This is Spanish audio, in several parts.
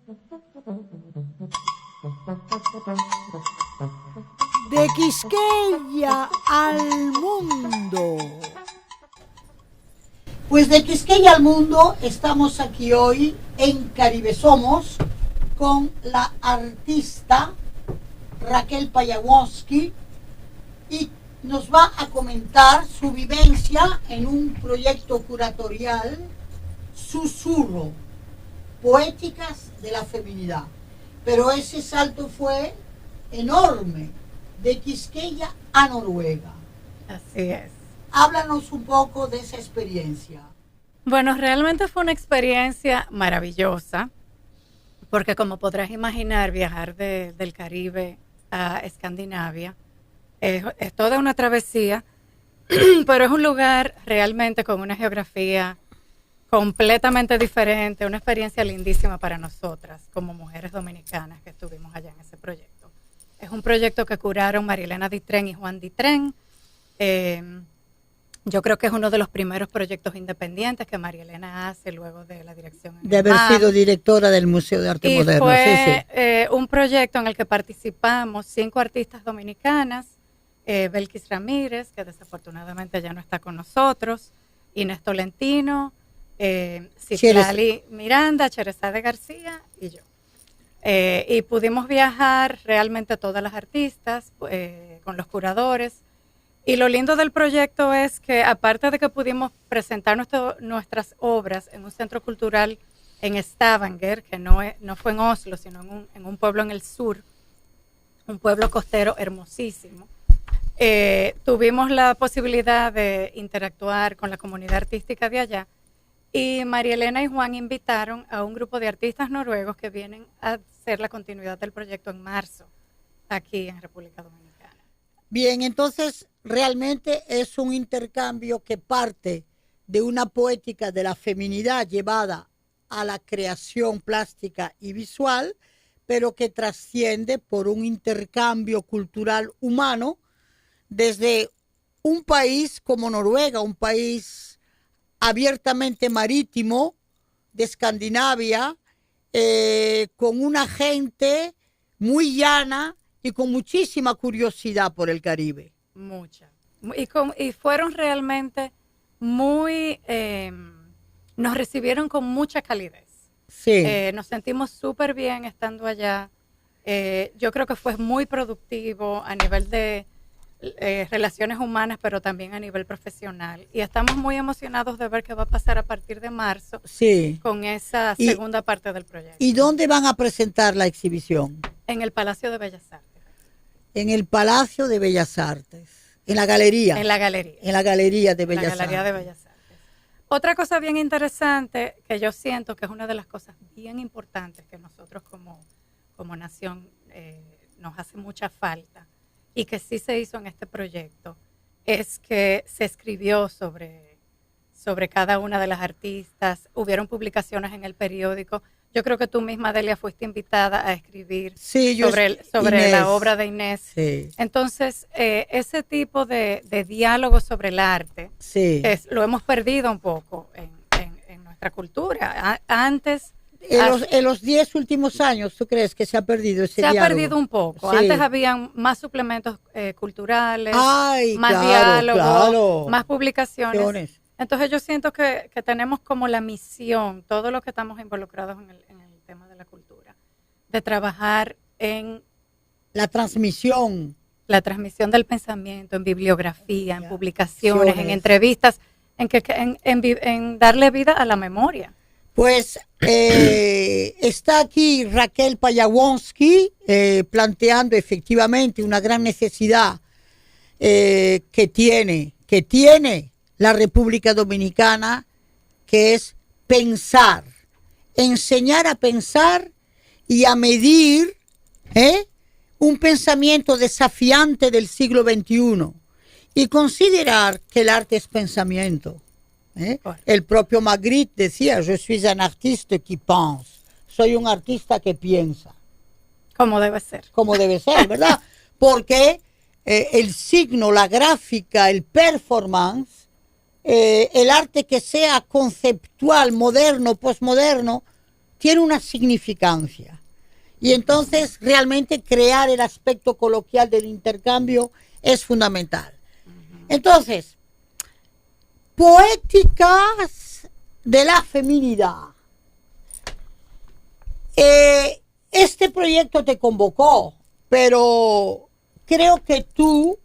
De Quisqueya al mundo. Pues de Quisqueya al mundo estamos aquí hoy en Caribe Somos con la artista Raquel Payawonsky y nos va a comentar su vivencia en un proyecto curatorial, Susurro, Poéticas de la Feminidad. Pero ese salto fue enorme, de Quisqueya a Noruega. Así es. Háblanos un poco de esa experiencia. Bueno, realmente fue una experiencia maravillosa, porque como podrás imaginar, viajar del Caribe a Escandinavia es toda una travesía, pero es un lugar realmente con una geografía completamente diferente, una experiencia lindísima para nosotras como mujeres dominicanas que estuvimos allá en ese proyecto. Es un proyecto que curaron Marielena Ditren y Juan Ditren. Yo creo que es uno de los primeros proyectos independientes que Marielena hace luego de la dirección. De haber sido directora del Museo de Arte Moderno. Fue un proyecto en el que participamos 5 artistas dominicanas, Belkis Ramírez, que desafortunadamente ya no está con nosotros, Inés Tolentino, Citlali Miranda, Cherezade García y yo. Y pudimos viajar realmente todas las artistas con los curadores. Y lo lindo del proyecto es que aparte de que pudimos presentar nuestras obras en un centro cultural en Stavanger, que no fue en Oslo, sino en un pueblo en el sur, un pueblo costero hermosísimo, tuvimos la posibilidad de interactuar con la comunidad artística de allá. Y Marielena y Juan invitaron a un grupo de artistas noruegos que vienen a hacer la continuidad del proyecto en marzo, aquí en República Dominicana. Bien, entonces realmente es un intercambio que parte de una poética de la feminidad llevada a la creación plástica y visual, pero que trasciende por un intercambio cultural humano desde un país como Noruega, un país abiertamente marítimo de Escandinavia, con una gente muy llana y con muchísima curiosidad por el Caribe. Mucha. Y fueron realmente muy, nos recibieron con mucha calidez. Sí. Nos sentimos súper bien estando allá. Yo creo que fue muy productivo a nivel de relaciones humanas, pero también a nivel profesional. Y estamos muy emocionados de ver qué va a pasar a partir de marzo con esa segunda parte del proyecto. ¿Y dónde van a presentar la exhibición? En el Palacio de Bellas Artes. En el Palacio de Bellas Artes. En la galería. En la galería. En la Galería de Bellas Artes. La Galería de Bellas Artes. Otra cosa bien interesante que yo siento que es una de las cosas bien importantes que nosotros como nación nos hace mucha falta y que sí se hizo en este proyecto, es que se escribió sobre cada una de las artistas, hubieron publicaciones en el periódico. Yo creo que tú misma, Delia, fuiste invitada a escribir sobre la obra de Inés. Sí. Entonces, ese tipo de diálogo sobre el arte lo hemos perdido un poco en nuestra cultura. Antes... En los 10 últimos años, ¿tú crees que se ha perdido ese diálogo? Se ha perdido un poco. Sí. Antes habían más suplementos culturales, más diálogo, más publicaciones. Entonces yo siento que tenemos como la misión, todos los que estamos involucrados en el tema de la cultura, de trabajar en la transmisión del pensamiento, en bibliografía, en publicaciones, en entrevistas, en darle vida a la memoria. Pues está aquí Raquel Payawonsky planteando efectivamente una gran necesidad que tiene la República Dominicana, que es pensar, enseñar a pensar y a medir un pensamiento desafiante del siglo XXI y considerar que el arte es pensamiento. El propio Magritte decía, je suis un artiste qui pense, soy un artista que piensa. Como debe ser. Como debe ser, ¿verdad? Porque el signo, la gráfica, el performance, el arte que sea conceptual, moderno, postmoderno, tiene una significancia. Y entonces realmente crear el aspecto coloquial del intercambio es fundamental. Entonces, poéticas de la feminidad. Este proyecto te convocó, pero creo que tu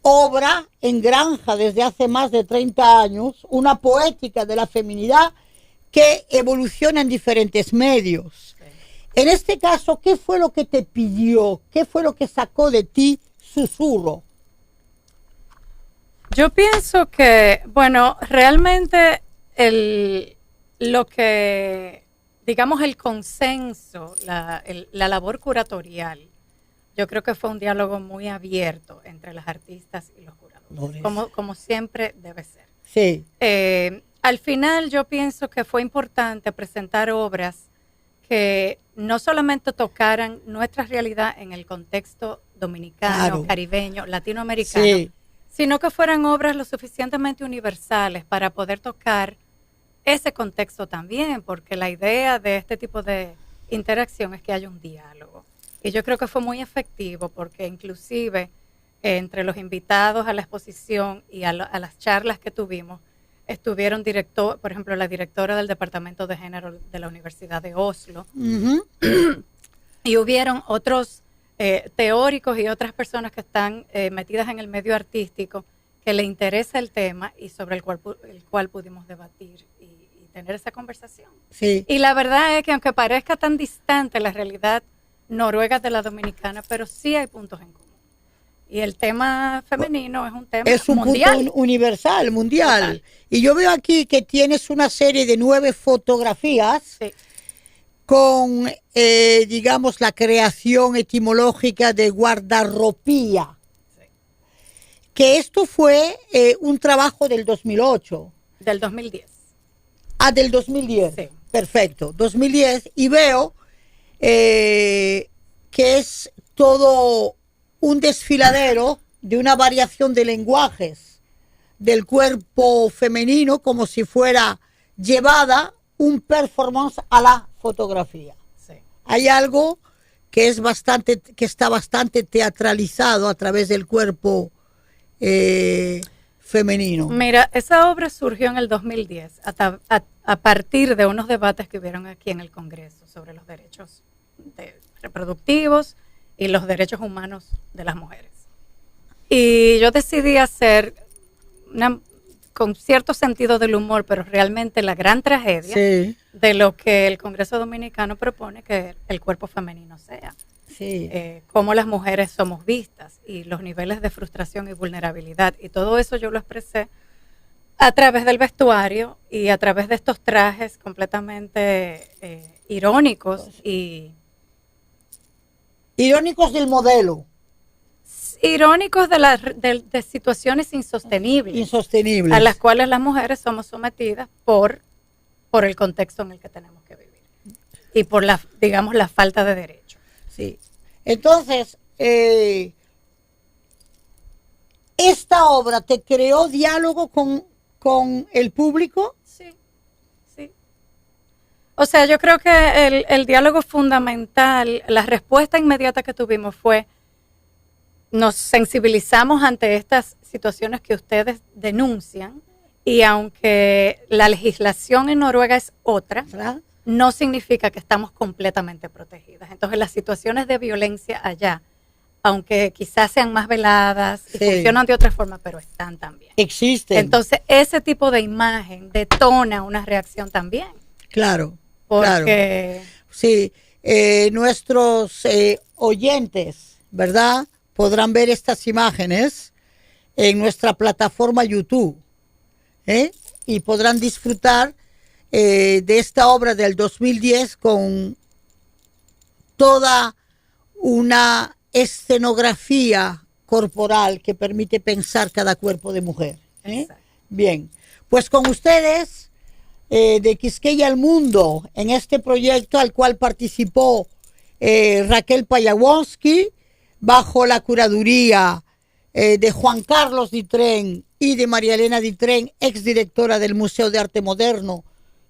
obra en Granja desde hace más de 30 años, una poética de la feminidad que evoluciona en diferentes medios. En este caso, ¿qué fue lo que te pidió? ¿Qué fue lo que sacó de ti Susurro? Yo pienso que, bueno, realmente lo que, digamos, el consenso, la labor curatorial, yo creo que fue un diálogo muy abierto entre las artistas y los curadores, como siempre debe ser. Sí. Al final yo pienso que fue importante presentar obras que no solamente tocaran nuestra realidad en el contexto dominicano, claro, caribeño, latinoamericano, sí, sino que fueran obras lo suficientemente universales para poder tocar ese contexto también, porque la idea de este tipo de interacción es que haya un diálogo. Y yo creo que fue muy efectivo porque inclusive entre los invitados a la exposición y a las charlas que tuvimos, estuvieron por ejemplo, la directora del Departamento de Género de la Universidad de Oslo, y hubieron otros teóricos y otras personas que están metidas en el medio artístico que le interesa el tema y sobre el cual pudimos debatir y tener esa conversación. Sí. Y la verdad es que aunque parezca tan distante la realidad noruega de la dominicana, pero sí hay puntos en común. Y el tema femenino es un tema mundial. Punto universal, mundial. Total. Y yo veo aquí que tienes una serie de 9 fotografías, sí, con, digamos, la creación etimológica de guardarropía. Sí. Que esto fue un trabajo del 2008. Del 2010. Ah, del 2010. Sí. Perfecto, 2010. Y veo que es todo un desfiladero de una variación de lenguajes del cuerpo femenino, como si fuera llevada un performance a la fotografía. Sí. Hay algo que está bastante teatralizado a través del cuerpo femenino. Mira, esa obra surgió en el 2010 a partir de unos debates que hubieron aquí en el Congreso sobre los derechos reproductivos y los derechos humanos de las mujeres. Y yo decidí hacer con cierto sentido del humor, pero realmente la gran tragedia, sí, de lo que el Congreso Dominicano propone que el cuerpo femenino sea. Sí. Cómo las mujeres somos vistas y los niveles de frustración y vulnerabilidad. Y todo eso yo lo expresé a través del vestuario y a través de estos trajes completamente irónicos y... Irónicos del modelo. Irónicos de situaciones insostenibles. A las cuales las mujeres somos sometidas por el contexto en el que tenemos que vivir. Y por la falta de derechos. Sí. Entonces, ¿esta obra te creó diálogo con el público? Sí, sí. O sea, yo creo que el diálogo fundamental, la respuesta inmediata que tuvimos fue, nos sensibilizamos ante estas situaciones que ustedes denuncian y aunque la legislación en Noruega es otra, ¿verdad?, no significa que estamos completamente protegidas. Entonces las situaciones de violencia allá, aunque quizás sean más veladas, sí, funcionan de otra forma, pero están también. Existen. Entonces ese tipo de imagen detona una reacción también. Claro, porque... claro. Sí, nuestros oyentes, ¿verdad?, podrán ver estas imágenes en nuestra plataforma YouTube, y podrán disfrutar de esta obra del 2010 con toda una escenografía corporal que permite pensar cada cuerpo de mujer. Bien, pues con ustedes, de Quisqueya al Mundo, en este proyecto al cual participó Raquel Payawonsky, bajo la curaduría de Juan Carlos Ditren y de María Elena Ditren, exdirectora del Museo de Arte Moderno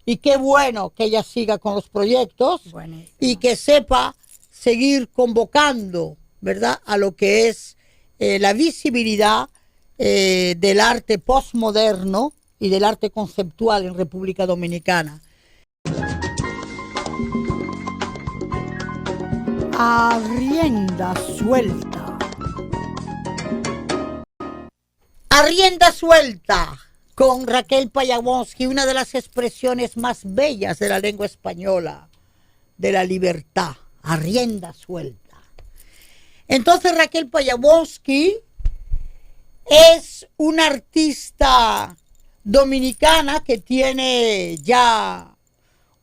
y qué bueno que ella siga con los proyectos. Buenísimo. Y que sepa seguir convocando, ¿verdad?, a lo que es la visibilidad del arte postmoderno y del arte conceptual en República Dominicana. A rienda suelta. A rienda suelta con Raquel Payawonsky, una de las expresiones más bellas de la lengua española, de la libertad, a rienda suelta. Entonces Raquel Payawonsky es una artista dominicana que tiene ya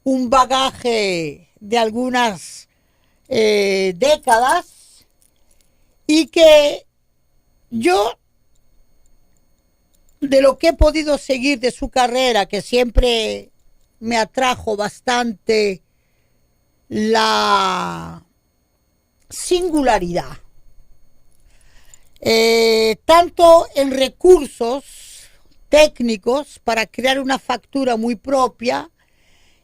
un bagaje de algunas décadas y que yo, de lo que he podido seguir de su carrera, que siempre me atrajo bastante la singularidad, tanto en recursos técnicos para crear una factura muy propia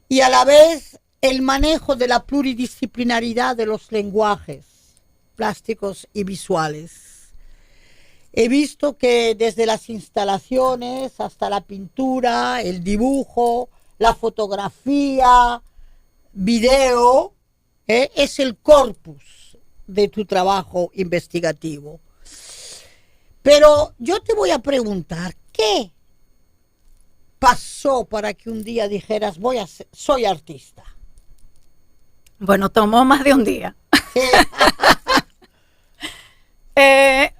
y a la vez el manejo de la pluridisciplinaridad de los lenguajes plásticos y visuales. He visto que desde las instalaciones hasta la pintura, el dibujo, la fotografía, video, es el corpus de tu trabajo investigativo. Pero yo te voy a preguntar, ¿qué pasó para que un día dijeras, soy artista? Bueno, tomó más de un día.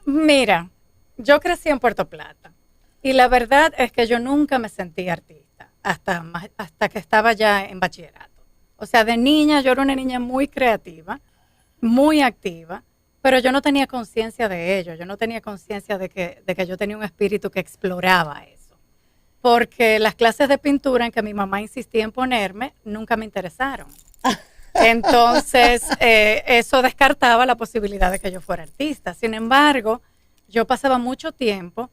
Mira, yo crecí en Puerto Plata y la verdad es que yo nunca me sentí artista hasta que estaba ya en bachillerato. O sea, de niña yo era una niña muy creativa, muy activa, pero yo no tenía conciencia de ello. Yo no tenía conciencia de que yo tenía un espíritu que exploraba eso. Porque las clases de pintura en que mi mamá insistía en ponerme nunca me interesaron. Entonces, eso descartaba la posibilidad de que yo fuera artista. Sin embargo, yo pasaba mucho tiempo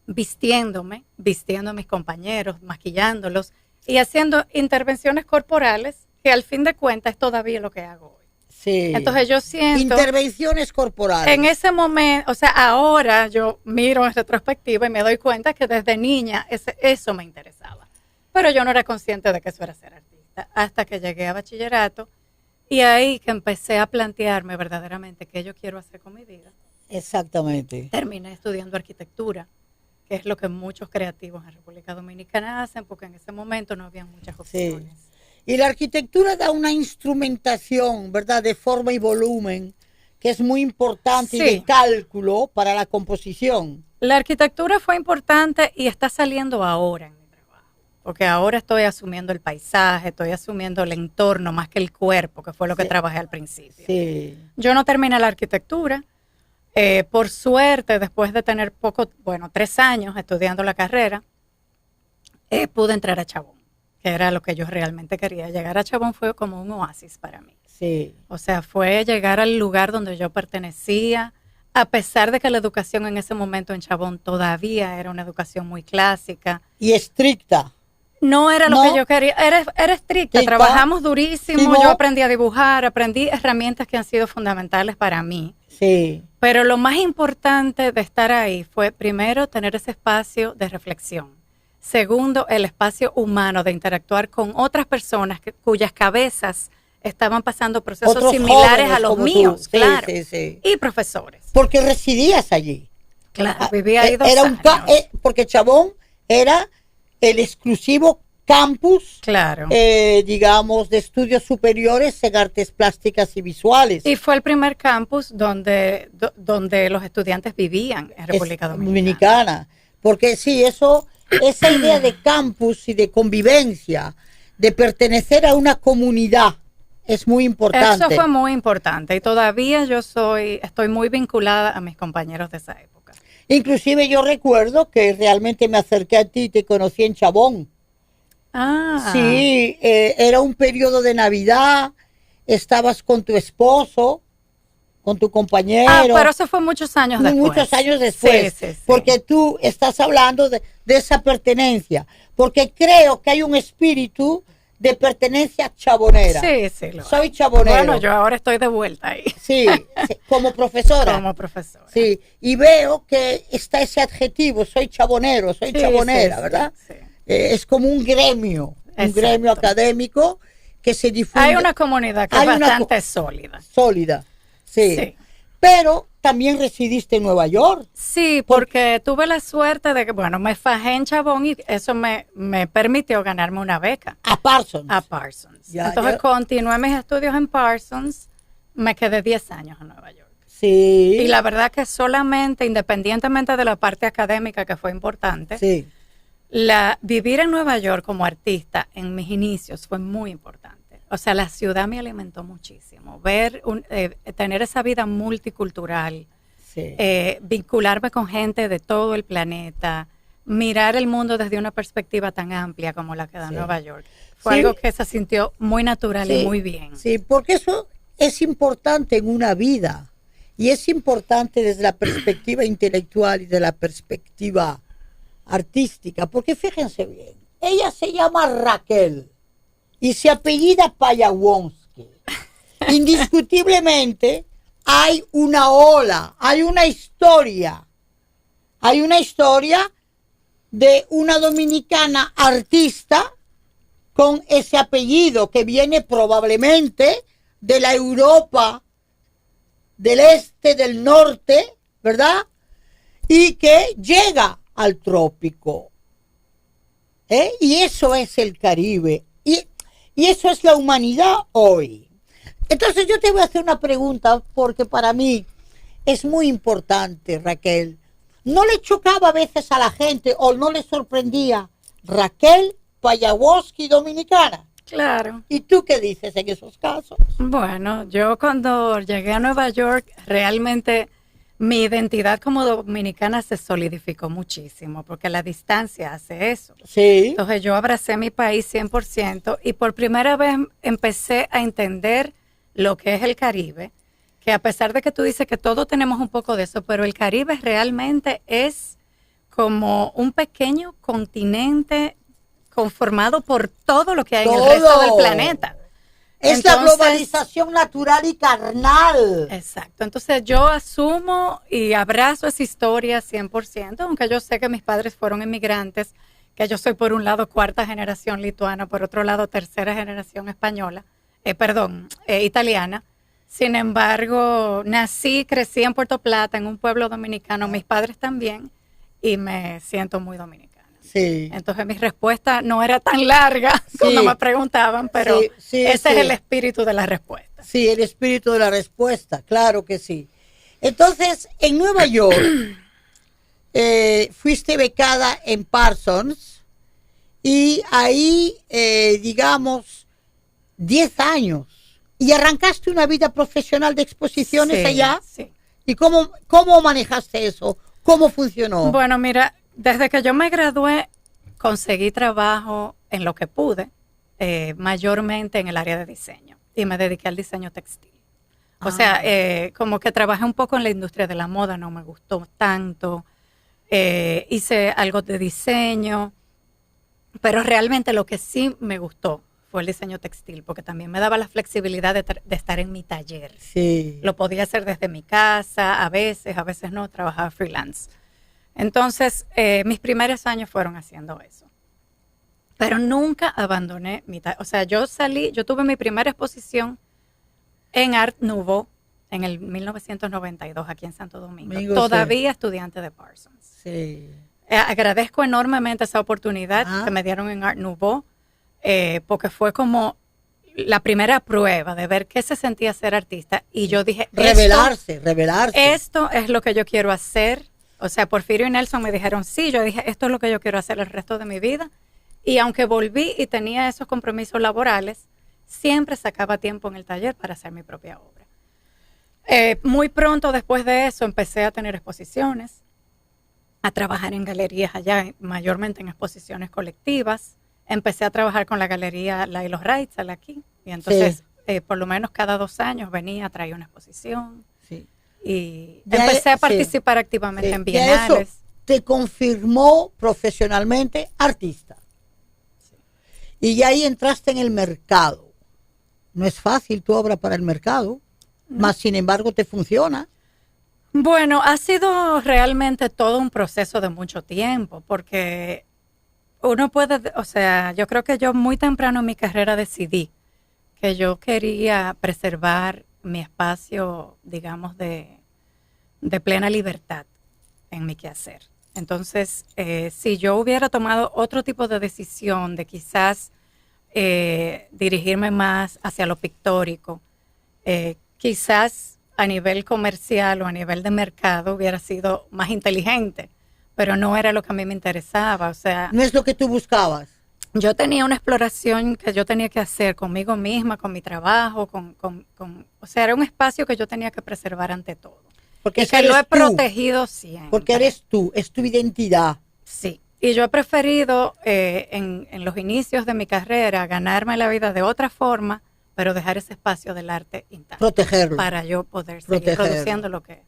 vistiendo a mis compañeros, maquillándolos y haciendo intervenciones corporales que al fin de cuentas es todavía lo que hago hoy. Sí. Entonces yo siento... Intervenciones corporales. En ese momento, o sea, ahora yo miro en retrospectiva y me doy cuenta que desde niña eso me interesaba. Pero yo no era consciente de que eso era ser artista hasta que llegué a bachillerato y ahí que empecé a plantearme verdaderamente qué yo quiero hacer con mi vida. Exactamente. Terminé estudiando arquitectura, que es lo que muchos creativos en República Dominicana hacen, porque en ese momento no había muchas opciones. Sí. Y la arquitectura da una instrumentación, ¿verdad?, de forma y volumen, que es muy importante, Sí. y de cálculo para la composición. La arquitectura fue importante y está saliendo ahora en mi trabajo, porque ahora estoy asumiendo el paisaje, estoy asumiendo el entorno más que el cuerpo, que fue lo que trabajé al principio. Sí. Yo no terminé la arquitectura. Por suerte, después de tener 3 años estudiando la carrera, pude entrar a Chabón, que era lo que yo realmente quería. Llegar a Chabón fue como un oasis para mí. Sí. O sea, fue llegar al lugar donde yo pertenecía, a pesar de que la educación en ese momento en Chabón todavía era una educación muy clásica. Y estricta. No era lo ¿No? que yo quería, era estricta, ¿Estricta? trabajamos durísimo, Sí, ¿no? yo aprendí a dibujar, aprendí herramientas que han sido fundamentales para mí. Sí. Pero lo más importante de estar ahí fue, primero, tener ese espacio de reflexión. Segundo, el espacio humano de interactuar con otras personas cuyas cabezas estaban pasando procesos Otros similares jóvenes a los como míos, tú. Sí, claro. sí, sí. Y profesores. Porque residías allí. Claro, vivía ahí 2 Era años. porque Chabón era el exclusivo campus, Claro. digamos, de estudios superiores en artes plásticas y visuales. Y fue el primer campus donde los estudiantes vivían en República Dominicana. Porque sí, esa idea de campus y de convivencia, de pertenecer a una comunidad, es muy importante. Eso fue muy importante y todavía estoy muy vinculada a mis compañeros de esa época. Inclusive yo recuerdo que realmente me acerqué a ti y te conocí en Chabón. Ah. Sí, era un periodo de Navidad, estabas con tu esposo con tu compañero. Pero eso fue muchos años después. Muchos años después. Sí. Porque tú estás hablando de esa pertenencia. Porque creo que hay un espíritu de pertenencia chabonera. Sí. Soy chabonero. Bueno, yo ahora estoy de vuelta ahí. Sí, como profesora. Como profesora. Sí, y veo que está ese adjetivo, soy chabonero, soy chabonera, ¿verdad? Sí. Es como un gremio académico que se difunde. Hay una comunidad que es bastante sólida. Sólida, sí. Pero también residiste en Nueva York. Sí, porque tuve la suerte de que, bueno, me fajé en Chabón y eso me permitió ganarme una beca. A Parsons. Entonces continué mis estudios en Parsons, me quedé 10 años en Nueva York. Sí. Y la verdad que solamente, independientemente de la parte académica que fue importante, vivir en Nueva York como artista en mis inicios fue muy importante. O sea, la ciudad me alimentó muchísimo. Tener esa vida multicultural, vincularme con gente de todo el planeta, mirar el mundo desde una perspectiva tan amplia como la que da Nueva York. Fue algo que se sintió muy natural y muy bien. Sí, porque eso es importante en una vida. Y es importante desde la perspectiva intelectual y de la perspectiva artística. Porque fíjense bien, ella se llama Raquel y se apellida Payawonsky. Indiscutiblemente hay una ola, hay una historia de una dominicana artista con ese apellido que viene probablemente de la Europa del este, del norte, ¿verdad? Y que llega al trópico. Y eso es el Caribe. Y eso es la humanidad hoy. Entonces yo te voy a hacer una pregunta porque para mí es muy importante, Raquel. ¿No le chocaba a veces a la gente o no le sorprendía Raquel Payawonsky dominicana? Claro. ¿Y tú qué dices en esos casos? Bueno, yo cuando llegué a Nueva York realmente mi identidad como dominicana se solidificó muchísimo porque la distancia hace eso. Sí. Entonces yo abracé mi país 100% y por primera vez empecé a entender lo que es el Caribe, que a pesar de que tú dices que todos tenemos un poco de eso, pero el Caribe realmente es como un pequeño continente conformado por todo lo que hay en el resto del planeta. Es la globalización natural y carnal. Exacto. Entonces yo asumo y abrazo esa historia 100%, aunque yo sé que mis padres fueron inmigrantes, que yo soy por un lado cuarta generación lituana, por otro lado tercera generación española, italiana. Sin embargo, nací, crecí en Puerto Plata, en un pueblo dominicano, mis padres también, y me siento muy dominicana. Sí. Entonces mi respuesta no era tan larga cuando me preguntaban, pero ese es el espíritu de la respuesta. Sí, el espíritu de la respuesta, claro que sí. Entonces, en Nueva York, fuiste becada en Parsons y ahí, digamos, 10 años. ¿Y arrancaste una vida profesional de exposiciones allá? Sí. ¿Y cómo manejaste eso? ¿Cómo funcionó? Bueno, mira, desde que yo me gradué, conseguí trabajo en lo que pude, mayormente en el área de diseño, y me dediqué al diseño textil. O sea, como que trabajé un poco en la industria de la moda, no me gustó tanto. Hice algo de diseño, pero realmente lo que sí me gustó fue el diseño textil, porque también me daba la flexibilidad de estar en mi taller. Sí. Lo podía hacer desde mi casa, a veces no, trabajaba freelance. Entonces, mis primeros años fueron haciendo eso. Pero nunca abandoné mi taller. O sea, yo tuve mi primera exposición en Art Nouveau en el 1992 aquí en Santo Domingo. Todavía estudiante de Parsons. Sí. Agradezco enormemente esa oportunidad que me dieron en Art Nouveau, porque fue como la primera prueba de ver qué se sentía ser artista. Y yo dije, revelarse. Esto es lo que yo quiero hacer. O sea, Porfirio y Nelson me dijeron, sí, yo dije, esto es lo que yo quiero hacer el resto de mi vida. Y aunque volví y tenía esos compromisos laborales, siempre sacaba tiempo en el taller para hacer mi propia obra. Muy pronto después de eso empecé a tener exposiciones, a trabajar en galerías allá, mayormente en exposiciones colectivas. Empecé a trabajar con la galería Lailo Reitzel aquí. Y entonces, por lo menos cada 2 años venía, traía una exposición. Sí. Ya empecé a sí, participar activamente sí. en Ya eso bienales. te confirmó profesionalmente artista. Y ya ahí entraste en el mercado. No es fácil tu obra para el mercado, ¿No? más sin embargo te funciona. Bueno, ha sido realmente todo un proceso de mucho tiempo, porque uno puede, o sea, yo creo que yo muy temprano en mi carrera decidí que yo quería preservar mi espacio, digamos, de plena libertad en mi quehacer. Entonces, si yo hubiera tomado otro tipo de decisión de quizás dirigirme más hacia lo pictórico, quizás a nivel comercial o a nivel de mercado hubiera sido más inteligente, pero no era lo que a mí me interesaba. O sea, No es lo que tú buscabas. yo tenía una exploración que yo tenía que hacer conmigo misma, con mi trabajo, o sea, era un espacio que yo tenía que preservar ante todo. Porque Y que lo he eres tú, protegido siempre. porque eres tú, es tu identidad. Sí. Y yo he preferido en los inicios de mi carrera ganarme la vida de otra forma, pero dejar ese espacio del arte intacto. Protegerlo. Para yo poder seguir Protegerlo. produciendo lo que...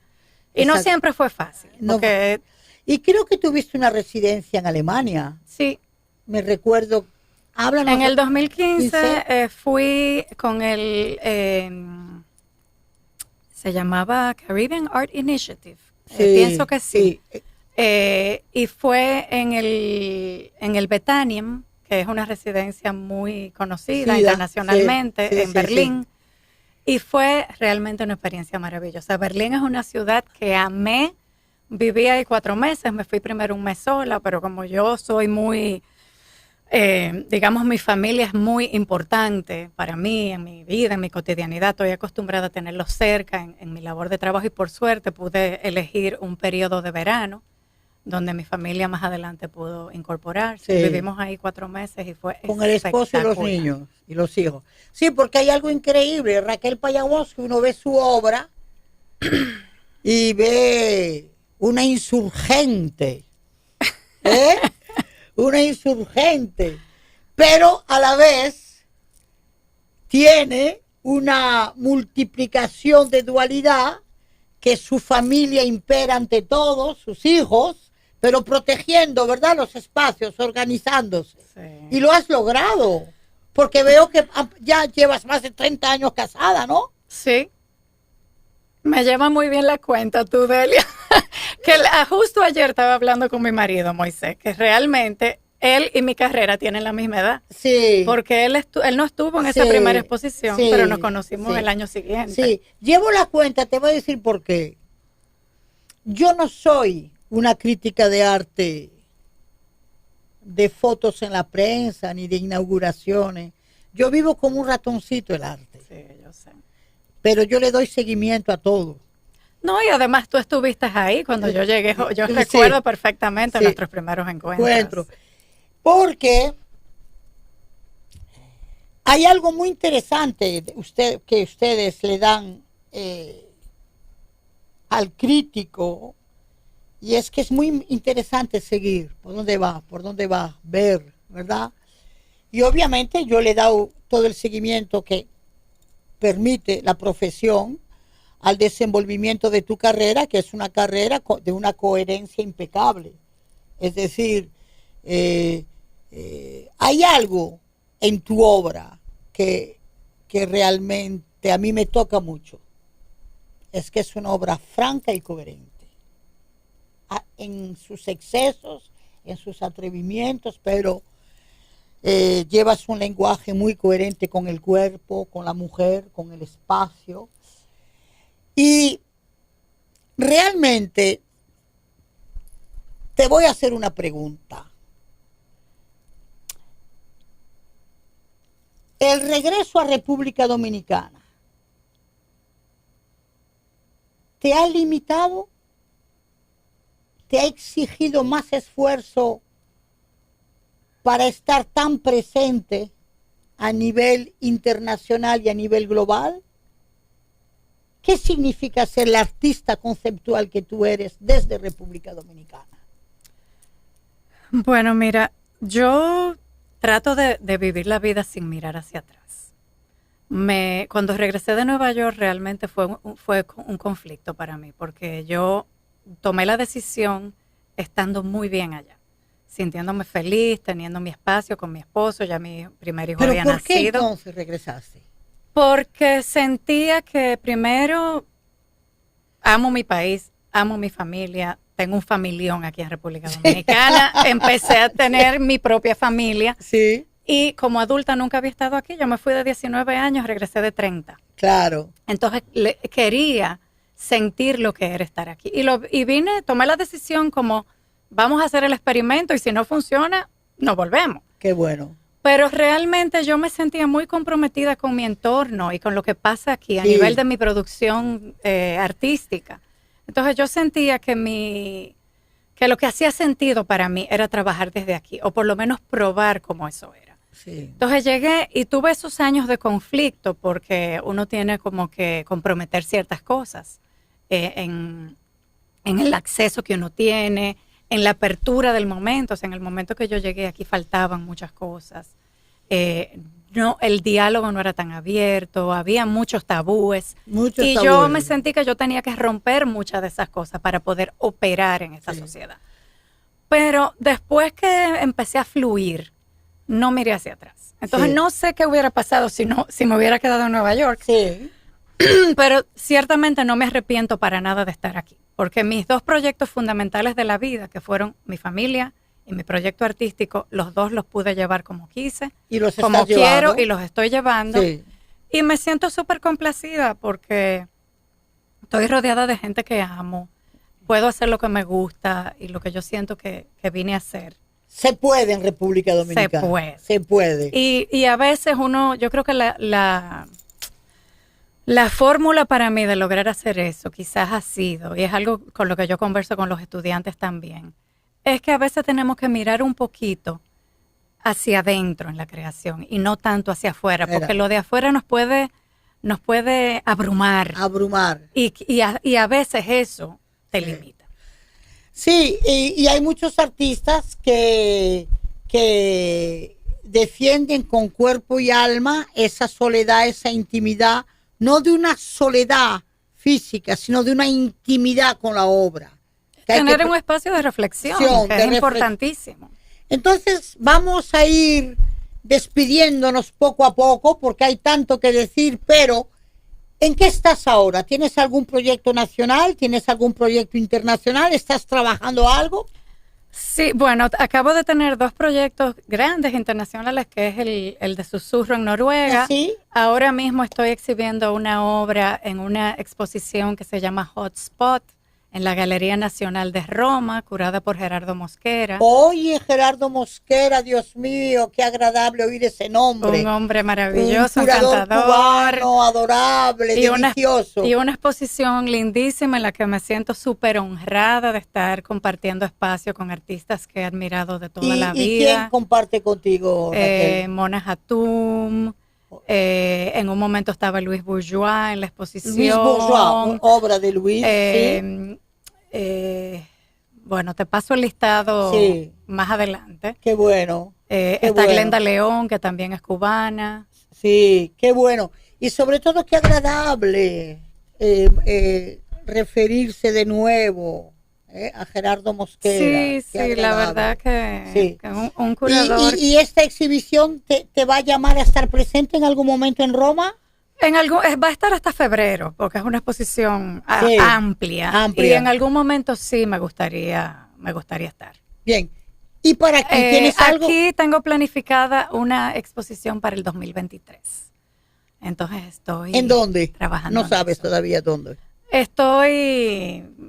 Y Exacto. no siempre fue fácil. Porque, y creo que tuviste una residencia en Alemania. sí. Me recuerdo. Háblanos. En el 2015 fui con se llamaba Caribbean Art Initiative. Sí, Pienso que sí. sí. Y fue en el Betanium, que es una residencia muy conocida internacionalmente, sí, en Berlín. Y fue realmente una experiencia maravillosa. Berlín es una ciudad que amé. Viví ahí 4 meses, me fui primero un mes sola, pero como yo soy muy, digamos, mi familia es muy importante para mí, en mi vida, en mi cotidianidad. Estoy acostumbrada a tenerlos cerca en mi labor de trabajo y por suerte pude elegir un periodo de verano donde mi familia más adelante pudo incorporarse. Sí. Vivimos ahí 4 meses y fue con el esposo y los niños y los hijos. Sí, porque hay algo increíble. Raquel Payawonski, uno ve su obra y ve una insurgente, ¿eh? Una insurgente, pero a la vez tiene una multiplicación de dualidad, que su familia impera ante todos, sus hijos, pero protegiendo, ¿verdad?, los espacios, organizándose. Sí. Y lo has logrado, porque veo que ya llevas más de 30 años casada, ¿no? Sí. Me lleva muy bien la cuenta tú, Delia. Que justo ayer estaba hablando con mi marido, Moisés, que realmente él y mi carrera tienen la misma edad. Sí. Porque él no estuvo en esa primera exposición, pero nos conocimos el año siguiente. Sí, llevo la cuenta, te voy a decir por qué. Yo no soy una crítica de arte, de fotos en la prensa, ni de inauguraciones. Yo vivo como un ratoncito el arte. Sí, yo sé. Pero yo le doy seguimiento a todo. No, y además tú estuviste ahí cuando yo llegué. Yo recuerdo perfectamente nuestros primeros encuentros. Porque hay algo muy interesante que ustedes le dan al crítico, y es que es muy interesante seguir por dónde va, ver, ¿verdad? Y obviamente yo le he dado todo el seguimiento que permite la profesión al desenvolvimiento de tu carrera, que es una carrera de una coherencia impecable. Es decir, hay algo en tu obra que realmente a mí me toca mucho. Es que es una obra franca y coherente. En sus excesos, en sus atrevimientos, pero llevas un lenguaje muy coherente con el cuerpo, con la mujer, con el espacio. Y realmente te voy a hacer una pregunta. El regreso a República Dominicana, ¿te ha limitado? ¿Te ha exigido más esfuerzo para estar tan presente a nivel internacional y a nivel global? ¿Qué significa ser la artista conceptual que tú eres desde República Dominicana? Bueno, mira, yo trato de vivir la vida sin mirar hacia atrás. Cuando regresé de Nueva York realmente fue un conflicto para mí, porque yo tomé la decisión estando muy bien allá, sintiéndome feliz, teniendo mi espacio con mi esposo, ya mi primer hijo había nacido. ¿Pero por qué entonces regresaste? Porque sentía que primero amo mi país, amo mi familia, tengo un familión aquí en República Dominicana, empecé a tener mi propia familia. Sí. Y como adulta nunca había estado aquí, yo me fui de 19 años, regresé de 30. Claro. Entonces quería sentir lo que era estar aquí. Y tomé la decisión como, vamos a hacer el experimento y si no funciona, nos volvemos. Qué bueno. Pero realmente yo me sentía muy comprometida con mi entorno y con lo que pasa aquí a nivel de mi producción artística. Entonces yo sentía que lo que hacía sentido para mí era trabajar desde aquí, o por lo menos probar cómo eso era. Sí. Entonces llegué y tuve esos años de conflicto porque uno tiene como que comprometer ciertas cosas en el acceso que uno tiene, en la apertura del momento. O sea, en el momento que yo llegué aquí faltaban muchas cosas. El diálogo no era tan abierto, había muchos tabúes. Yo me sentí que yo tenía que romper muchas de esas cosas para poder operar en esta sociedad. Pero después que empecé a fluir, no miré hacia atrás. Entonces no sé qué hubiera pasado si me hubiera quedado en Nueva York. Sí. Pero ciertamente no me arrepiento para nada de estar aquí, porque mis dos proyectos fundamentales de la vida, que fueron mi familia y mi proyecto artístico, los dos los pude llevar como quise, y los como quiero, y los estoy llevando. Sí. Y me siento súper complacida porque estoy rodeada de gente que amo, puedo hacer lo que me gusta y lo que yo siento que vine a hacer. Se puede en República Dominicana. Se puede. Se puede. Y a veces yo creo que la fórmula para mí de lograr hacer eso quizás ha sido, y es algo con lo que yo converso con los estudiantes también, es que a veces tenemos que mirar un poquito hacia adentro en la creación y no tanto hacia afuera, porque lo de afuera nos puede abrumar. Y a veces eso te limita. Sí, y hay muchos artistas que defienden con cuerpo y alma esa soledad, esa intimidad, no de una soledad física, sino de una intimidad con la obra. Tener un espacio de reflexión, que es importantísimo. Entonces vamos a ir despidiéndonos poco a poco porque hay tanto que decir, pero ¿en qué estás ahora? ¿Tienes algún proyecto nacional? ¿Tienes algún proyecto internacional? ¿Estás trabajando algo? Sí, bueno, acabo de tener 2 proyectos grandes internacionales, que es el de Susurro en Noruega. ¿Sí? Ahora mismo estoy exhibiendo una obra en una exposición que se llama Hotspot, en la Galería Nacional de Roma, curada por Gerardo Mosquera. Oye, Gerardo Mosquera, Dios mío, qué agradable oír ese nombre. Un hombre maravilloso, un curador encantador. Cubano, adorable, delicioso. Y una exposición lindísima en la que me siento súper honrada de estar compartiendo espacio con artistas que he admirado de toda la vida. ¿Y quién comparte contigo, Raquel? Mona Hatum. En un momento estaba Luis Bourgeois en la exposición. Luis Bourgeois, obra de Luis, sí. Bueno, te paso el listado más adelante. Qué bueno. Está Glenda León, que también es cubana. Sí, qué bueno. Y sobre todo, qué agradable referirse de nuevo a Gerardo Mosquera. Sí, la verdad que un curador. ¿Y esta exhibición te va a llamar a estar presente en algún momento en Roma? Va a estar hasta febrero, porque es una exposición amplia. Y en algún momento sí me gustaría estar. Bien. ¿Y para aquí tienes algo? Aquí tengo planificada una exposición para el 2023. Entonces estoy... ¿En dónde? Trabajando. No sabes todavía dónde.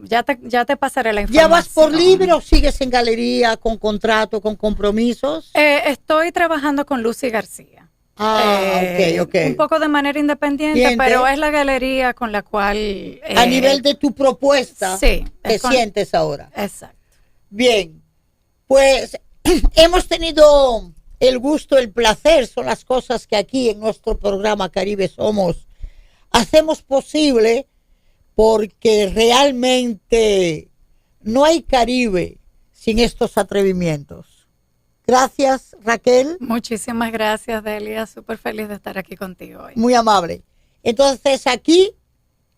Ya te pasaré la información. ¿Ya vas por libre o sigues en galería con contrato, con compromisos? Estoy trabajando con Lucy García. Ok. Un poco de manera independiente, pero es la galería con la cual... a nivel de tu propuesta, te sientes ahora. Exacto. Bien, pues hemos tenido el gusto, el placer, son las cosas que aquí en nuestro programa Caribe hacemos posible, porque realmente no hay Caribe sin estos atrevimientos. Gracias, Raquel. Muchísimas gracias, Delia. Súper feliz de estar aquí contigo hoy. Muy amable. Entonces, aquí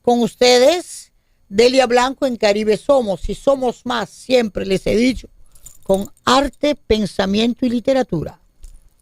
con ustedes, Delia Blanco en Caribe Somos, y somos más, siempre les he dicho, con arte, pensamiento y literatura.